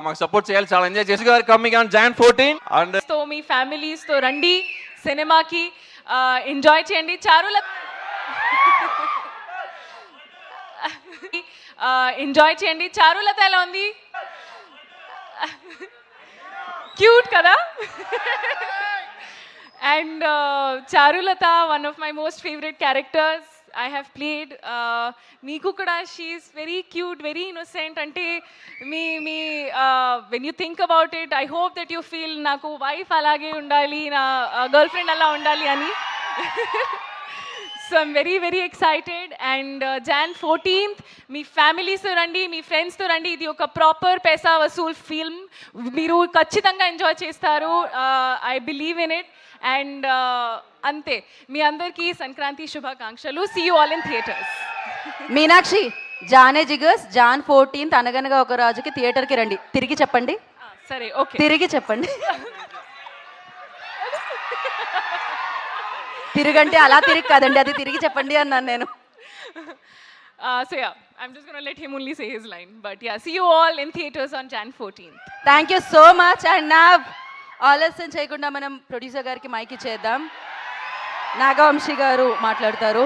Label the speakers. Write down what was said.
Speaker 1: మాకు సపోర్ట్ చేయాలి. చాలా ఎంజాయ్ చేసి గారు కమింగ్ ఆన్ Jan 14 అండ్
Speaker 2: తో మీ ఫ్యామిలీస్ తో రండి సినిమాకి, ఎంజాయ్ చేయండి. ఎంజాయ్ చేయండి. చారులత ఎలా ఉంది? క్యూట్ కదా? And Charulata one of my most favourite characters I have played. Meeku kuda she is very cute, very innocent. Ante me when you think about it, I hope that you feel naku wife alage undali, na girlfriend alla undali ani. So I'm very very excited. And Jan 14th me families తో రండి, మీ friends తో రండి. ఇది ఒక proper పైసా Vasool film, మీరు ఖచ్చితంగా enjoy చేస్తారు. I believe in it. And అంతే, మీ అందరికీ సంక్రాంతి శుభాకాంక్షలు. See you all in theatres.
Speaker 3: Meenakshi, జానే జిగర్స్ Jan 14th అనగనగా ఒక రాజుకి థియేటర్కి రండి. తిరిగి చెప్పండి.
Speaker 2: సరే, ఓకే,
Speaker 3: తిరిగి చెప్పండి. తిరిగంటే అలా తిరిగి కాదండి, అది తిరిగి చెప్పండి అన్నాను నేను.
Speaker 2: So yeah, I'm just going to let him only say his line. But yeah, see you all in theaters on Jan 14th.
Speaker 3: Thank you so much. And నా ఆలస్యం చేయకుండా మనం ప్రొడ్యూసర్ గారికి మైక్ ఇచ్చేద్దాం. నాగవంశీ గారు మాట్లాడతారు.